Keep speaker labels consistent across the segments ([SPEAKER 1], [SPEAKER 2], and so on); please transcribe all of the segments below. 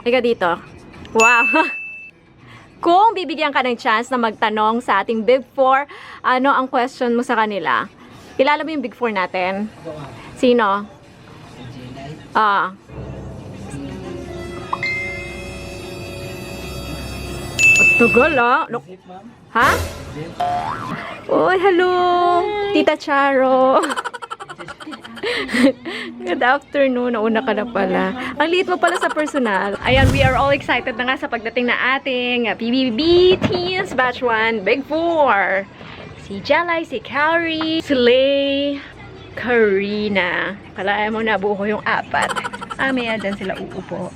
[SPEAKER 1] Ika dito. Wow. Kung bibigyan ka ng chance na magtanong sa ating Big Four, ano ang question mo sa kanila? Kilala mo yung Big Four natin? Sino? Ah. Tagal ah. No. Ha? Uy, hello. Tita Charo. Good afternoon. Nauna ka na pala. Ang liit mo pala sa personal. Ayan, we are all excited na nga sa pagdating na ating PBB Teens Batch 1 Big Four. Si Jelay, si Carrie, si Lay, Karina. Kalayan mo na buo yung apat. Maya dyan sila uupo.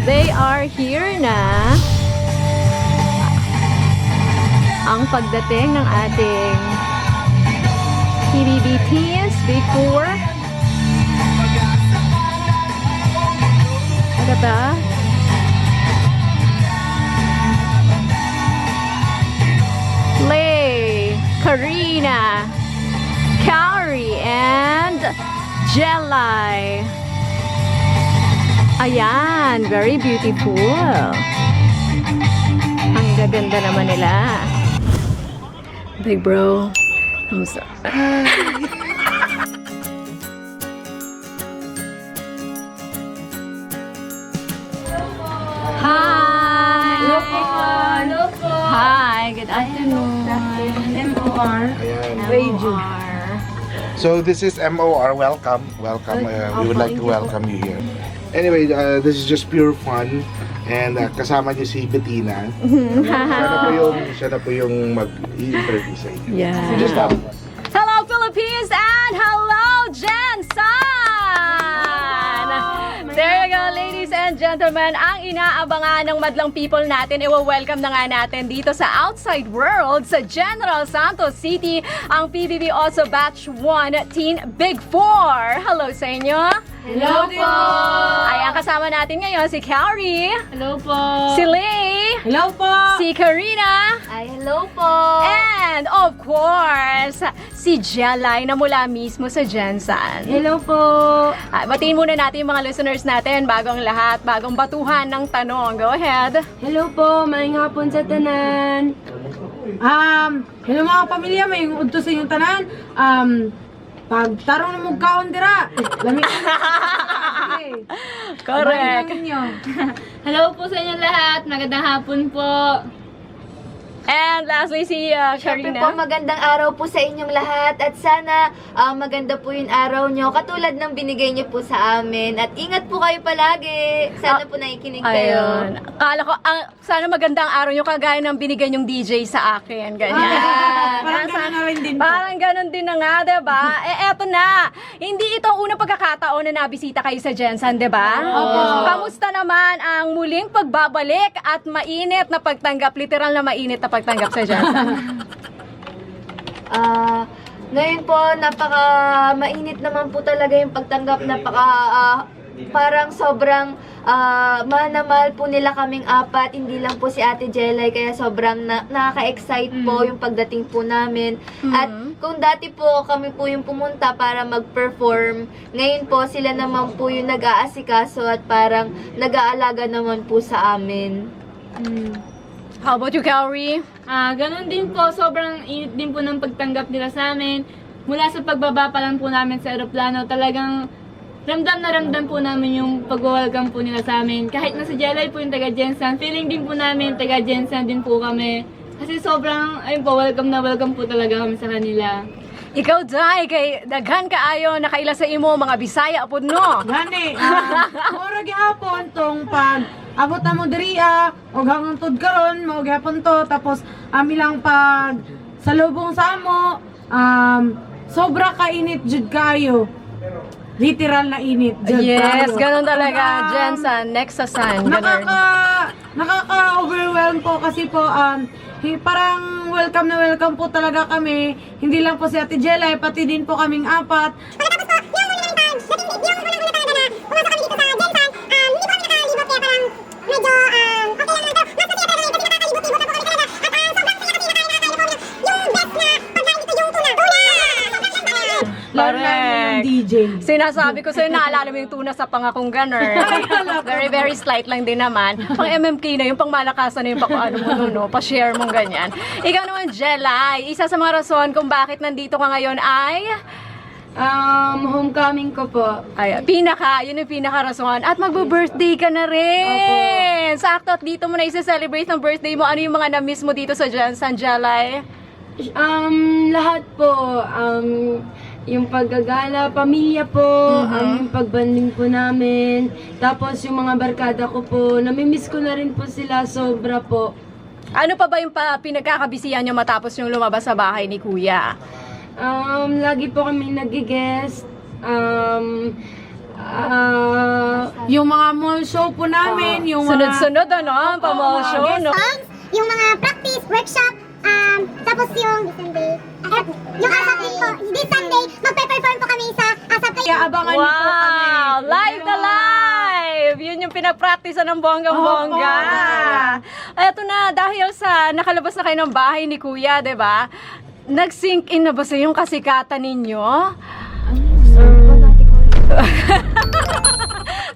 [SPEAKER 1] They are here na. Ang pagdating ng ating PBB Teens Big Four. Ano ba? Lay, Karina, Carrie, and Jelay. Ayan, very beautiful. Ang gaganda naman nila. Big bro, I'm sorry. Hi!
[SPEAKER 2] Hello po! Hello po!
[SPEAKER 1] Hi, good afternoon.
[SPEAKER 2] MOR.
[SPEAKER 1] MOR.
[SPEAKER 3] So this is MOR. Welcome. Welcome. We would like to welcome you here. Anyway, this is just pure fun. And kasama niyo si Bettina. Siya na po yung mag-i-interview sa inyo.
[SPEAKER 1] Yeah.
[SPEAKER 3] So just have fun.
[SPEAKER 1] Hello Philippines and hello Jensen! There you go, ladies and gentlemen. Ang inaabangan ng madlang people natin, i-welcome na nga natin dito sa outside world sa General Santos City, ang PBB also Batch 1 Teen Big Four. Hello sa inyo!
[SPEAKER 2] Hello po!
[SPEAKER 1] Ayan, kasama natin ngayon si Carrie,
[SPEAKER 2] Hello po!
[SPEAKER 1] si Lay,
[SPEAKER 2] Hello po!
[SPEAKER 1] si Karina,
[SPEAKER 2] Ay, hello po!
[SPEAKER 1] and of course, si Jelay na mula mismo sa Jensen.
[SPEAKER 2] Hello po!
[SPEAKER 1] Batiin muna natin yung mga listeners natin bagong lahat, bagong batuhan ng tanong. Go ahead.
[SPEAKER 2] Hello po! Maayong hapon sa tanan! Hello mga pamilya, may udto sa inyong tanan. Pag tarong na mong dira, lamig
[SPEAKER 1] Correct.
[SPEAKER 2] Hello po sa inyo lahat. Magandang hapon po.
[SPEAKER 1] And lastly, si
[SPEAKER 4] Siyempre po,
[SPEAKER 1] Karina.
[SPEAKER 4] magandang araw po sa inyong lahat at sana maganda po yung araw nyo katulad ng binigay nyo po sa amin at ingat po kayo palagi. Sana po nakikinig kayo.
[SPEAKER 1] Ayun. Akala ko, sana magandang araw nyo kagaya ng binigay yung DJ sa akin. Ganyan.
[SPEAKER 2] Parang gano'n na rin din po.
[SPEAKER 1] Parang ganun din na nga, diba? Eto na. Hindi ito ang unang pagkakataon na nabisita kayo sa Jensen, diba?
[SPEAKER 2] Opo.
[SPEAKER 1] Kamusta naman ang muling pagbabalik at mainit na pagtanggap, literal na mainit na pagtanggap sa Jensen?
[SPEAKER 4] Ngayon po, napaka mainit naman po talaga yung pagtanggap. Parang sobrang mahal na mahal po nila kaming apat. Hindi lang po si Ate Jelay, kaya sobrang nakaka-excite po yung pagdating po namin. At kung dati po kami po yung pumunta para mag-perform, ngayon po sila naman po yung nag-aasikaso at parang nag-aalaga naman po sa amin.
[SPEAKER 1] How about you, Carrie?
[SPEAKER 5] Ganon din po, sobrang init din po ng pagtanggap nila sa amin. Mula sa pagbaba pa lang po namin sa aeroplano, talagang ramdam na ramdam po namin yung pag-welcome po nila sa amin. Kahit na si Jelay po yung taga-Jensen, feeling din po namin taga-Jensen din po kami. Kasi sobrang, ayun po, welcome na welcome po talaga kami sa kanila.
[SPEAKER 1] Ikaw, Day, kay daghan kaayo nakaila sa imo mga Bisaya apod no.
[SPEAKER 2] Gani, mura gihapon tong pag abot na mo diri og hanggang tud karon mao gihapon to tapos ilang pag salubong sa amo sobra ka init jud kayo. Literal na init jud
[SPEAKER 1] Yes,
[SPEAKER 2] kayo.
[SPEAKER 1] ganun talaga. Jensen, next sa sun. Ganun.
[SPEAKER 2] Nakaka-overwhelm po kasi po parang welcome na welcome po talaga kami. Hindi lang po si Ate Jelay, pati din po kaming apat. Lalo na yung DJ. DJ.
[SPEAKER 1] Sinasabi ko sa'yo, naalala mo yung tuna sa pangakong gunner. Very, very slight lang din naman. Pang MMK na yung pang malakasan na yung ano mo, no, pa-share mong ganyan. Ikaw naman, Jelay, isa sa mga rason kung bakit nandito ka ngayon ay...
[SPEAKER 5] Homecoming ko po.
[SPEAKER 1] Ay, yun yung pinaka-rason. At magbo-birthday ka na rin. Sakto, at dito mo na isa-celebrate ng birthday mo. Ano yung mga na-miss mo dito sa San Jelay?
[SPEAKER 5] Lahat po. Yung paggagala, pamilya po, yung pagbanding po namin. Tapos yung mga barkada ko po, namimiss ko na rin po sila, sobra po.
[SPEAKER 1] Ano pa ba yung pinagkakabisihan nyo matapos yung lumabas sa bahay ni Kuya?
[SPEAKER 5] Lagi po kami nag-guest.
[SPEAKER 2] Yung mga mall show po namin, yung mga...
[SPEAKER 1] Sunod-sunod, ano? Pa-mall show, no?
[SPEAKER 6] Yung mga practice, workshop, tapos yung yung ASAP din po. This Sunday, magpe-perform po kami sa ASAP.
[SPEAKER 2] Kaya abangan niyo po kami.
[SPEAKER 1] Wow! Live na live! Yun yung pinag-practice ng bonggang-bongga. Eto na, dahil sa nakalabas na kayo ng bahay ni Kuya, di ba? Nag-sync in na ba sa yung kasikatan ninyo?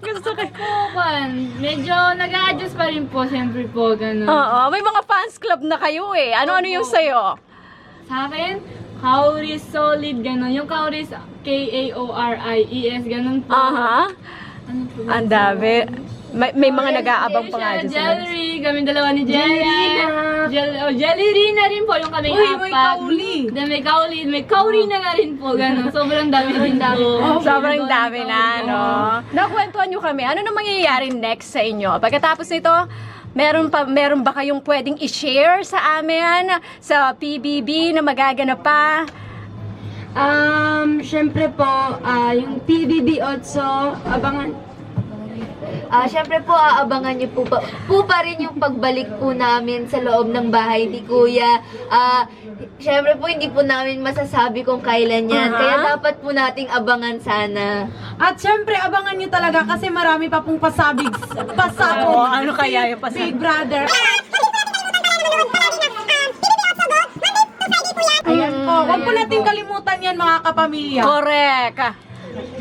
[SPEAKER 1] Gusto ko.
[SPEAKER 5] Medyo nag-a-adjust pa rin po, siyempre po, gano'n.
[SPEAKER 1] Oo, may mga fans club na kayo eh. Ano-ano yung sayo?
[SPEAKER 5] Sa akin, Kauris Solid, gano'n. Yung Kauris, K-A-O-R-I-E-S, gano'n po.
[SPEAKER 1] Aha.
[SPEAKER 5] Ano po?
[SPEAKER 1] Ang dami. May mga nag-aabang pa nga dyan sa
[SPEAKER 5] Jelly, kami dalawa ni Jelly. Jelly Rina rin po yung kaming
[SPEAKER 2] Uy,
[SPEAKER 5] apat.
[SPEAKER 2] may kauli.
[SPEAKER 5] Then may kauli, may kaurina na rin po, gano'n. Sobrang dami din po.
[SPEAKER 1] Sobrang dami na, no? Nakwentuhan nyo kami, ano na mangyayari next sa inyo? Pagkatapos nito, meron ba kayong pwedeng i-share sa amin, sa PBB na magaganap pa?
[SPEAKER 5] Syempre po, yung PBB also, abangan.
[SPEAKER 4] Syempre po, aabangan niyo po pa rin yung pagbalik po namin sa loob ng bahay ni Kuya. Syempre po, hindi po namin masasabi kung kailan yan. Kaya dapat po nating abangan sana.
[SPEAKER 2] At syempre, abangan niyo talaga kasi marami pa pong pasabog.
[SPEAKER 1] Ano kaya yung pasabog?
[SPEAKER 2] Big Brother. Ayan po. Huwag po natin kalimutan yan, mga kapamilya.
[SPEAKER 1] Correct.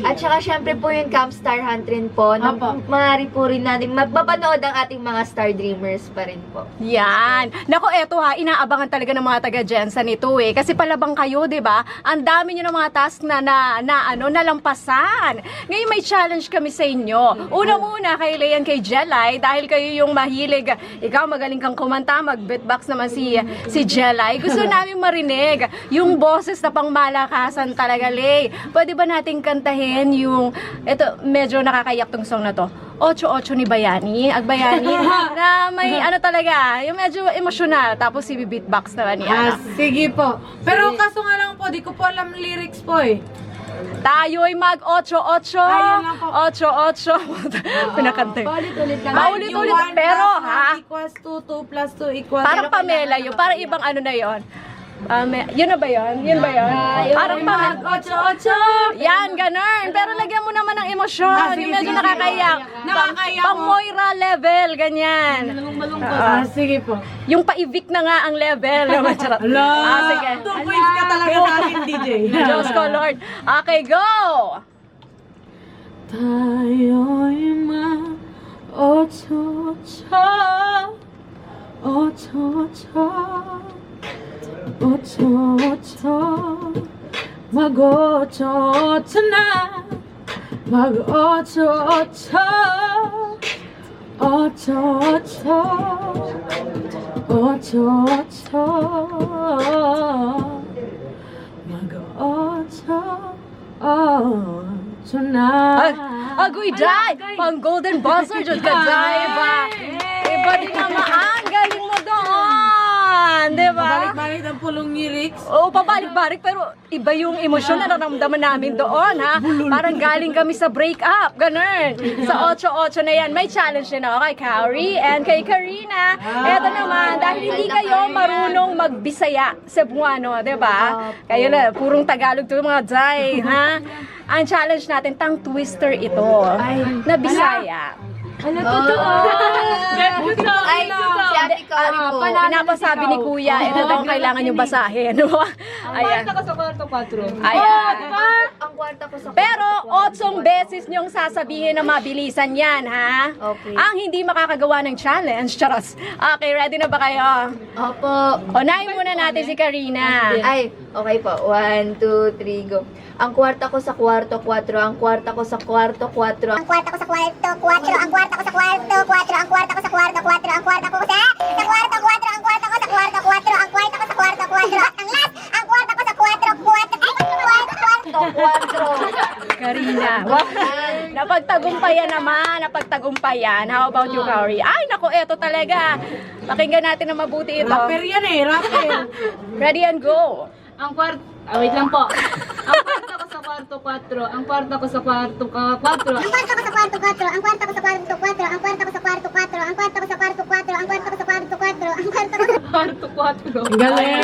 [SPEAKER 4] At saka syempre po yung Camp Star Hunt rin po.
[SPEAKER 2] Apo.
[SPEAKER 4] Maaari po rin natin mapapanood ang ating mga Star Dreamers pa rin po.
[SPEAKER 1] Yan. Nako, eto ha, inaabangan talaga ng mga taga-Jensen ito eh. Kasi palabang kayo, di ba? Ang dami nyo ng mga task na nalampasan. Ngayon may challenge kami sa inyo. Una-muna kay Leon, kay Jelay, dahil kayo yung mahilig. Ikaw magaling kang kumanta, mag-beatbox naman si Jelay. Gusto namin marinig yung boses na pang malakasan talaga, Lay. Pwede ba nating kantahin yung, eto, medyo nakakayak tong song na to. 8-8 ni Bayani, Agbayani, na may ano talaga, yung medyo emosyonal, tapos si beatbox naman ni Ana.
[SPEAKER 2] Sige po. Pero kaso nga lang po, di ko po alam lyrics po eh.
[SPEAKER 1] Tayo'y mag 8-8,
[SPEAKER 2] Ayun lang po.
[SPEAKER 1] 8-8, pinakanta yun.
[SPEAKER 5] Paulit-ulit lang.
[SPEAKER 1] Paulit-ulit,
[SPEAKER 2] Yung 1
[SPEAKER 1] pero
[SPEAKER 2] plus 1
[SPEAKER 1] ha,
[SPEAKER 2] equals 2, 2 plus 2 equals...
[SPEAKER 1] parang Pamela yun, parang ibang ano na yun. Yun na ba yun? Yun ba yun? Parang Pamela.
[SPEAKER 2] 8-8!
[SPEAKER 1] Yan, ganun. Pero lagyan mo naman ng emosyon.
[SPEAKER 2] Sige,
[SPEAKER 1] Yung medyo
[SPEAKER 2] sige.
[SPEAKER 1] nakakayak.
[SPEAKER 2] Nakakayak
[SPEAKER 1] Pang
[SPEAKER 2] mo.
[SPEAKER 1] Moira level, ganyan.
[SPEAKER 5] Malungkot.
[SPEAKER 2] Sige po.
[SPEAKER 1] Yung pa-evict na nga ang level. Charot. Sige.
[SPEAKER 2] 2 points ka talaga sa akin, DJ.
[SPEAKER 1] Diyos ko, Lord. Okay, go!
[SPEAKER 2] Tayo'y mag 8-8 8-8 mag-8-8 na mag-8-8 8-8 mag-8-8 na
[SPEAKER 1] Agoy, day! Pang golden buzzer, Diyos ka, day ba? Iba din naman. Ang galing mo doon! Di ba?
[SPEAKER 2] balik-balik ang pulong lyrics.
[SPEAKER 1] Oo, pabalik-balik, pero iba yung emosyon na naramdaman namin doon, ha? Parang galing kami sa break-up, ganun. Sa 8-8 na yan, may challenge din ako kay Kauri and kay Karina. Eto naman, dahil hindi kayo marunong magbisaya Cebuano, di ba? Kayo na, purong Tagalog to mga day, ha? Ang challenge natin, tang twister ito, na Bisaya.
[SPEAKER 5] Ano, totoo?
[SPEAKER 4] Ay, si Ate Cory po.
[SPEAKER 1] Pinapasabi ni Kuya, ito daw ang kailangan yung basahin. Ayan.
[SPEAKER 5] Naka sa kwarto 4.
[SPEAKER 1] Ayan.
[SPEAKER 4] Ang kwarto ko sa
[SPEAKER 1] Pero
[SPEAKER 4] kwarto.
[SPEAKER 1] 8 beses niyong sasabihin na mabilisan yan, ha?
[SPEAKER 4] Okay.
[SPEAKER 1] Ang hindi makakagawa ng challenge, charos. Okay, ready na ba kayo?
[SPEAKER 4] Opo.
[SPEAKER 1] Unahin muna natin si Karina.
[SPEAKER 4] Ay, okay po. 1, 2, 3, go. Ang kwarta ko sa kwarto, 4. Ang kwarta ko sa kwarto, 4.
[SPEAKER 6] Ang kwarto ko sa kwarto, 4. Ang kwarto ko sa kwarto, 4. Ang kwarto ko sa kwarto, 4. Ang kwarto ko sa kwarto, 4. Ang kwarto ko sa kwarto, 4. Ang kwarto ko sa kwarto, 4. At ang last, ang kwarto ko sa kwarto, 4.
[SPEAKER 1] Karina. Wow. Napagtagumpayan naman, napagtagumpayan. How about you, Kari? Ay, naku, eto talaga. Pakinggan natin na mabuti ito.
[SPEAKER 2] Rapper yan eh, rapper.
[SPEAKER 1] Ready and go.
[SPEAKER 5] Ang kwarto, wait lang po. Ang kwarto ko sa kwarto, 4. Ang kwarto ko sa kwarto, 4.
[SPEAKER 6] Ang kwarto ko sa kwarto, 4. Ang kwarto ko sa kwarto, 4. Ang kwarto ko sa kwarto, 4. Ang kwarto ko sa kwarto, 4. Ang kwarto ko sa kwarto, 4. Ang kwarto ko sa
[SPEAKER 5] Kwarto, 4.
[SPEAKER 2] Galing.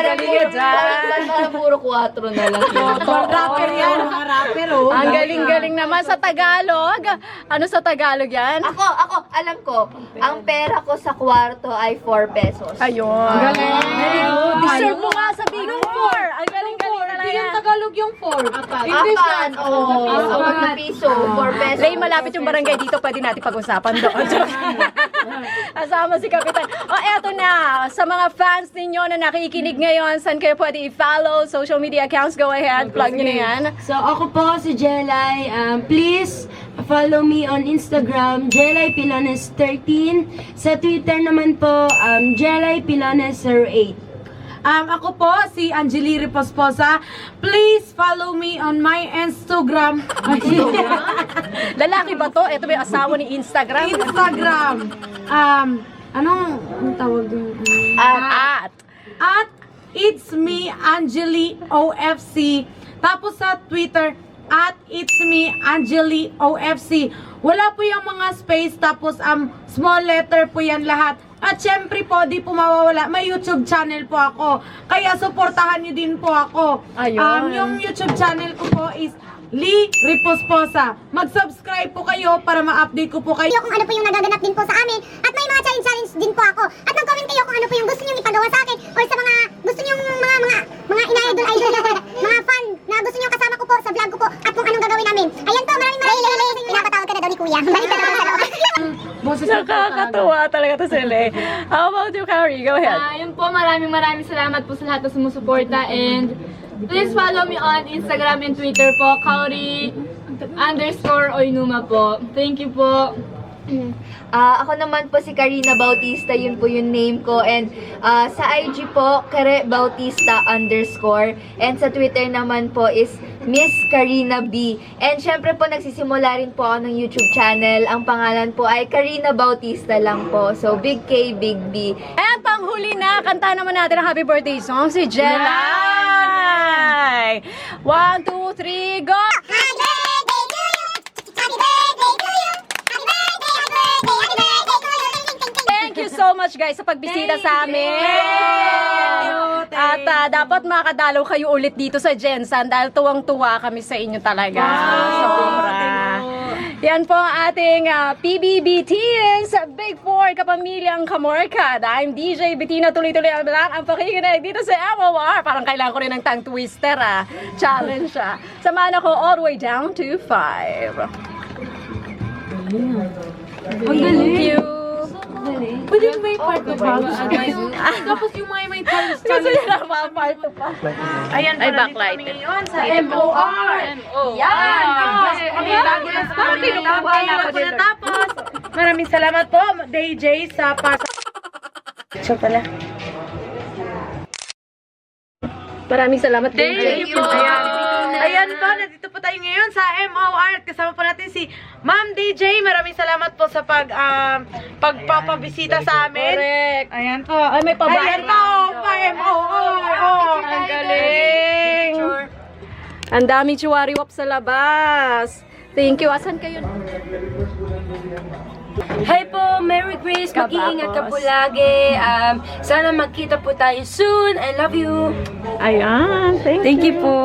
[SPEAKER 1] Galing ka dyan.
[SPEAKER 4] Parang puro 4 na lang.
[SPEAKER 2] Rapper yan, mga rapper oh.
[SPEAKER 1] Ang galing-galing naman sa Tagalog. Ano sa Tagalog yan?
[SPEAKER 4] Ako, alam ko. Ang pera ko sa kwarto ay 4 pesos.
[SPEAKER 1] Ayun.
[SPEAKER 2] Galing.
[SPEAKER 1] Deserve mo nga sa Big 4. Ang galing-galing
[SPEAKER 2] Hindi yung
[SPEAKER 1] talaga.
[SPEAKER 2] Tagalog yung 4. English
[SPEAKER 4] Apat.
[SPEAKER 2] yan.
[SPEAKER 4] Oo. Apat na piso. 4 pesos.
[SPEAKER 1] Lay, malapit yung barangay dito. Pwede natin pag-usapan doon. Kasama si Kapitan. O, eto na. Sa mga fans ninyo na nakikinig ngayon, saan kayo pwede i-follow? Social media accounts, go ahead. Plug nyo na yan.
[SPEAKER 7] So, ako po si Jelay. Please follow me on Instagram, Jelay Pilones 13. Sa Twitter naman po, Jelay Pilones 08.
[SPEAKER 2] Ako po, si Angeli Riposposa. Please follow me on my Instagram.
[SPEAKER 1] Lalaki ba to? Ito ba yung asawa ni Instagram?
[SPEAKER 2] Instagram. Anong tawag yung...
[SPEAKER 1] At.
[SPEAKER 2] At It's Me Angeli OFC. Tapos sa Twitter, at It's Me Angeli OFC. Wala po yung mga space, tapos small letter po yan lahat. At syempre po, di po mawawala, may YouTube channel po ako. Kaya supportahan niyo din po ako.
[SPEAKER 1] Ayun.
[SPEAKER 2] Yung YouTube channel ko po is Lee Riposposa. Mag-subscribe po kayo para ma-update ko po kayo.
[SPEAKER 6] kung ano po yung nagaganap din po sa amin. At may mga challenge din po ako. At mag-comment kayo kung ano po yung gusto niyo ipagawa sa akin or sa mga gusto niyo mga ina-idol mga fan na gusto niyo kasama ko po sa vlog ko po at kung anong gagawin namin. Ayan po, maraming pinapatawag ka na daw ni Kuya. Balik ka daw sa loob.
[SPEAKER 2] Boses
[SPEAKER 1] Nakakatuwa talaga to sila eh. How about you, Carrie? Go ahead.
[SPEAKER 5] Yun po, maraming salamat po sa lahat na sumusuporta and please follow me on Instagram and Twitter po, Kauri_Oinuma po. Thank you po.
[SPEAKER 4] Ako naman po si Karina Bautista, yun po yung name ko. And sa IG po, Kare Bautista _ and sa Twitter naman po is Miss Karina B. And syempre po, nagsisimula rin po ako ng YouTube channel. Ang pangalan po ay Karina Bautista lang po. So, Big K, Big B.
[SPEAKER 1] And panghuli na, kanta naman natin ang happy birthday song si Jelay. 1, 2, 3, go!
[SPEAKER 6] Happy birthday to you. Happy birthday to you. Happy birthday, happy birthday, happy birthday to you.
[SPEAKER 1] Thank you so much guys sa pagbisita sa amin. At dapat makadalaw kayo ulit dito sa Jensan dahil tuwang-tuwa kami sa inyo talaga. Sobra. Yan po ang ating PBB Teens Big 4 Kapamilyang Kamorkada. I'm DJ Bettina, tuloy-tuloy ang lang ang pakikinig dito sa MOR. Parang kailangan ko rin ng tongue twister challenge Samahan ako all the way down to 5. Thank you.
[SPEAKER 2] Pwede may part to pa. Tapos yung may challenge
[SPEAKER 1] Gusto niya na ma-part to pa.
[SPEAKER 2] Ayan,
[SPEAKER 1] Ay,
[SPEAKER 2] para dito
[SPEAKER 1] backlight.
[SPEAKER 2] kami ngayon sa MOR.
[SPEAKER 1] Yan!
[SPEAKER 2] Bago na tapos. Maraming salamat po, DJ, sa
[SPEAKER 1] Maraming salamat din.
[SPEAKER 2] Thank you po. Ayan po, nandito po tayo ngayon sa MOR. Kasama po natin si Ma'am DJ. Maraming salamat po sa pagpapabisita sa amin.
[SPEAKER 1] Correct.
[SPEAKER 2] Ayan po.
[SPEAKER 1] Ay, may pabahay.
[SPEAKER 2] Ayan po, pa-MOR.
[SPEAKER 1] Ang galing. Ang daming chiwariwap sa labas. Thank you. Asan kayo?
[SPEAKER 7] Hi po, Merry Grace. Mag-iingat ka po lagi. Sana magkita po tayo soon. I love you.
[SPEAKER 1] Ayan. Thank you
[SPEAKER 7] po.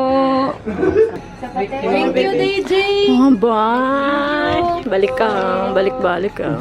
[SPEAKER 2] Thank you, DJ.
[SPEAKER 1] Oh, bye. Balik ka. Balik-balik ka.